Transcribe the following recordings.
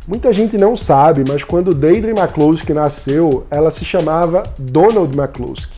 Muita gente não sabe, mas quando Deirdre McCloskey nasceu, ela se chamava Donald McCloskey.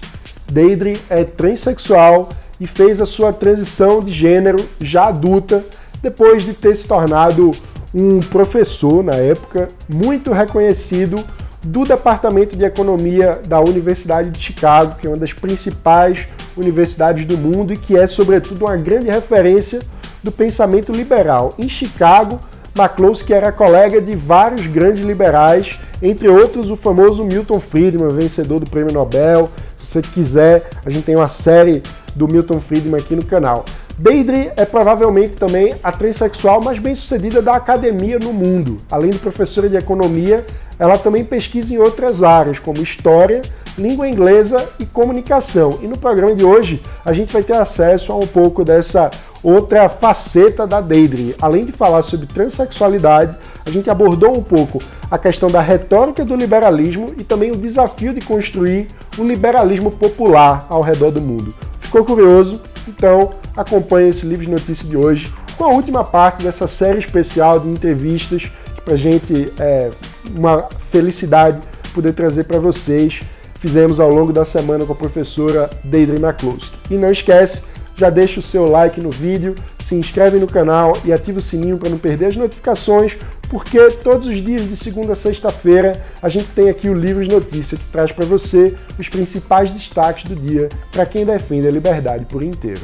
Deirdre é transexual e fez a sua transição de gênero já adulta, depois de ter se tornado um professor, na época, muito reconhecido do Departamento de Economia da Universidade de Chicago, que é uma das principais universidades do mundo e que é, sobretudo, uma grande referência do pensamento liberal. Em Chicago, McCloskey era colega de vários grandes liberais, entre outros o famoso Milton Friedman, vencedor do Prêmio Nobel. Se você quiser, a gente tem uma série do Milton Friedman aqui no canal. Deirdre é provavelmente também a transexual mais bem-sucedida da academia no mundo. Além de professora de economia, ela também pesquisa em outras áreas, como história, língua inglesa e comunicação. E no programa de hoje, a gente vai ter acesso a um pouco dessa outra faceta da Deirdre. Além de falar sobre transexualidade, a gente abordou um pouco a questão da retórica do liberalismo e também o desafio de construir um liberalismo popular ao redor do mundo. Ficou curioso? Então acompanhe esse Livres Notícias de hoje com a última parte dessa série especial de entrevistas que pra gente é uma felicidade poder trazer para vocês. Fizemos ao longo da semana com a professora Deirdre McCloskey. E não esquece, já deixa o seu like no vídeo, se inscreve no canal e ativa o sininho para não perder as notificações, porque todos os dias de segunda a sexta-feira a gente tem aqui o Livres Notícias, que traz para você os principais destaques do dia para quem defende a liberdade por inteiro.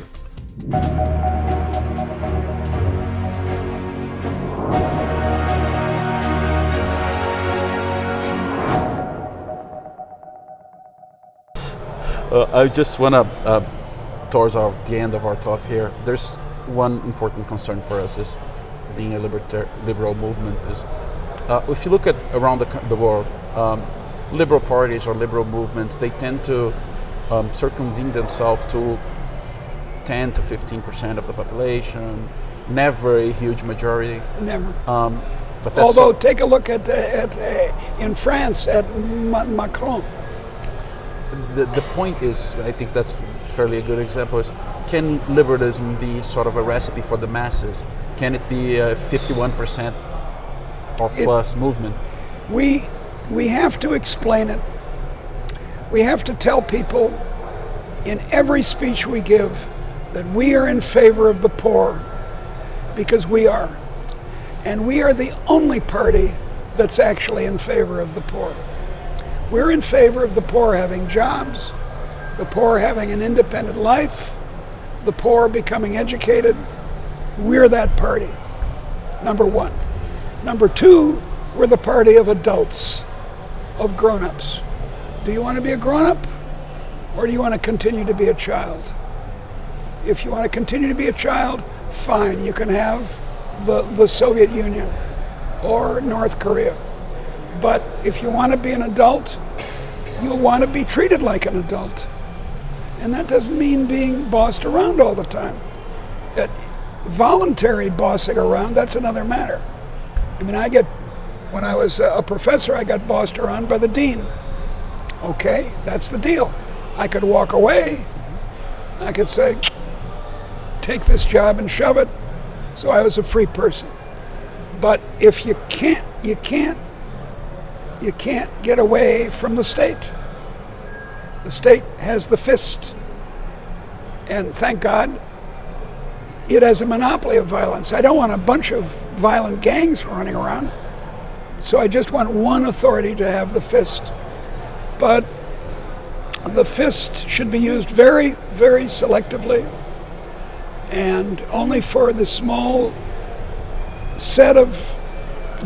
I just want to, towards the end of our talk here, there's one important concern for us is being a liberal movement. Is if you look at around the world, liberal parties or liberal movements, they tend to circumvene themselves to 10 to 15% of the population, never a huge majority. Never. But although, take a look at in France at Macron. The point is, I think that's fairly a good example, is can liberalism be sort of a recipe for the masses? Can it be a 51% or plus movement? We have to explain it. We have to tell people in every speech we give that we are in favor of the poor, because we are. And we are the only party that's actually in favor of the poor. We're in favor of the poor having jobs, the poor having an independent life, the poor becoming educated. We're that party, number one. Number two, we're the party of adults, of grown-ups. Do you want to be a grown-up, or do you want to continue to be a child? If you want to continue to be a child, fine, you can have the Soviet Union or North Korea. But if you want to be an adult, you'll want to be treated like an adult. And that doesn't mean being bossed around all the time. Voluntary bossing around, that's another matter. I mean, when I was a professor, I got bossed around by the dean. Okay, that's the deal. I could walk away. I could say, take this job and shove it. So I was a free person. But if you can't get away from the state. The state has the fist. And thank God, it has a monopoly of violence. I don't want a bunch of violent gangs running around. So I just want one authority to have the fist. But the fist should be used very, very selectively, and only for the small set of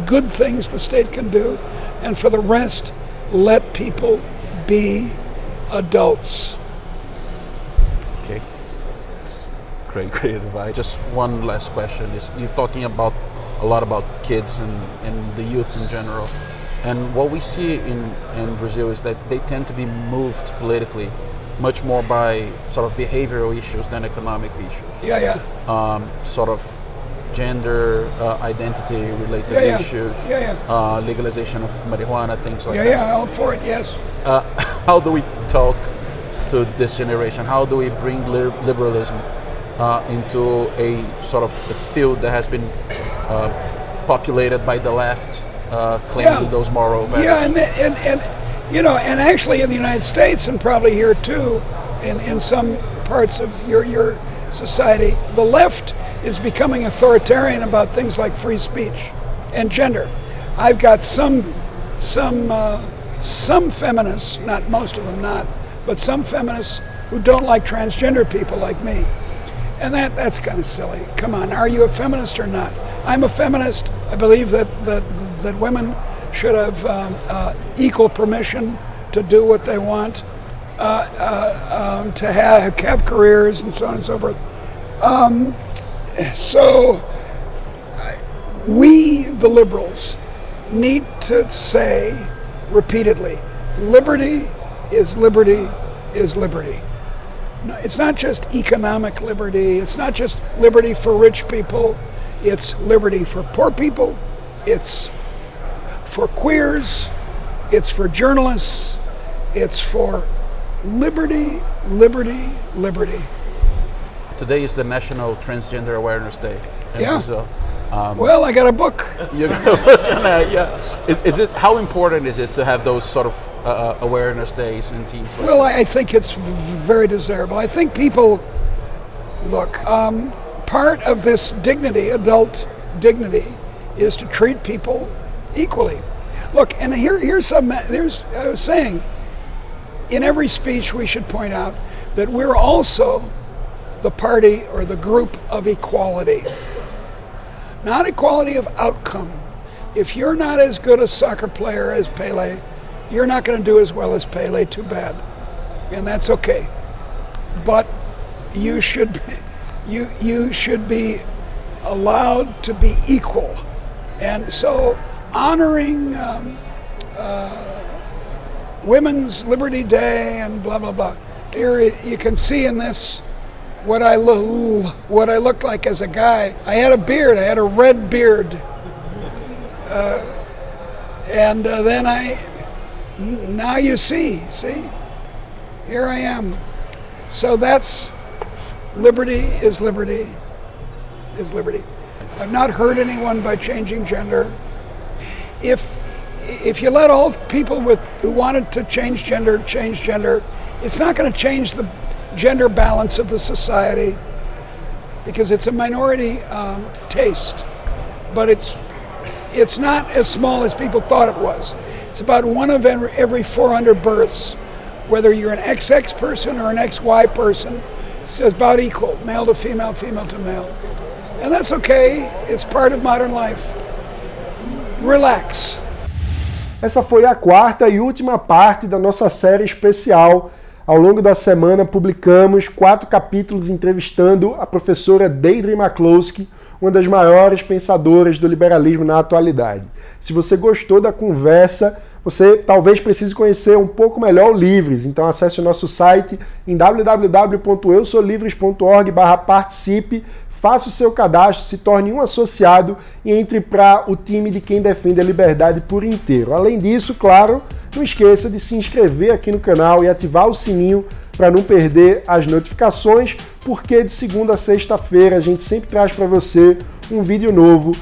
good things the state can do, and for the rest, let people be adults. Okay, it's great advice. Just one last question is, you're talking about a lot about kids and the youth in general, and what we see in Brazil is that they tend to be moved politically much more by sort of behavioral issues than economic issues. Yeah. Sort of gender identity related issues, legalization of marijuana, things like that. Yeah, all for it, yes. How do we talk to this generation? How do we bring liberalism into a sort of a field that has been populated by the left claim to those moral values. Yeah, and you know, and actually in the United States, and probably here too, in some parts of your society, the left is becoming authoritarian about things like free speech and gender. I've got some feminists, not most of them, not, but some feminists who don't like transgender people like me. And that's kind of silly. Come on, are you a feminist or not? I'm a feminist. I believe that women should have equal permission to do what they want, to have careers and so on and so forth. So we, the liberals, need to say repeatedly, liberty is liberty is liberty. No, it's not just economic liberty, it's not just liberty for rich people, it's liberty for poor people, it's for queers, it's for journalists, it's for liberty, liberty, liberty. Today is the National Transgender Awareness Day in Brazil. Well, I got a book. You got a book on that, yeah. Is it, how important is it to have those sort of awareness days in teams? Like well, I think it's very desirable. I think people, look, part of this dignity, adult dignity, is to treat people equally. Look, and I was saying, in every speech we should point out that we're also the party or the group of equality. Not equality of outcome. If you're not as good a soccer player as Pele, you're not going to do as well as Pele, too bad. And that's okay. But you should be allowed to be equal. And so honoring Women's Liberty Day and blah, blah, blah. Here you can see in this what I looked like as a guy. I had a beard. I had a red beard. And then now you see, here I am. So that's liberty is liberty is liberty. I've not hurt anyone by changing gender. If you let all people who wanted to change gender, it's not going to change the gender balance of the society because it's a minority taste. But it's not as small as people thought it was. It's about one of every 400 births, whether you're an XX person or an XY person. It's about equal, male to female, female to male. And that's okay. It's part of modern life. Relax. Essa foi a quarta e última parte da nossa série especial. Ao longo da semana, publicamos 4 capítulos entrevistando a professora Deirdre McCloskey, uma das maiores pensadoras do liberalismo na atualidade. Se você gostou da conversa, você talvez precise conhecer um pouco melhor o Livres, então acesse o nosso site em www.eusolivres.org/participe, faça o seu cadastro, se torne um associado e entre para o time de quem defende a liberdade por inteiro. Além disso, claro, não esqueça de se inscrever aqui no canal e ativar o sininho para não perder as notificações, porque de segunda a sexta-feira a gente sempre traz para você um vídeo novo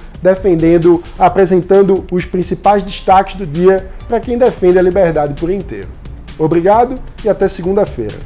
apresentando os principais destaques do dia para quem defende a liberdade por inteiro. Obrigado e até segunda-feira.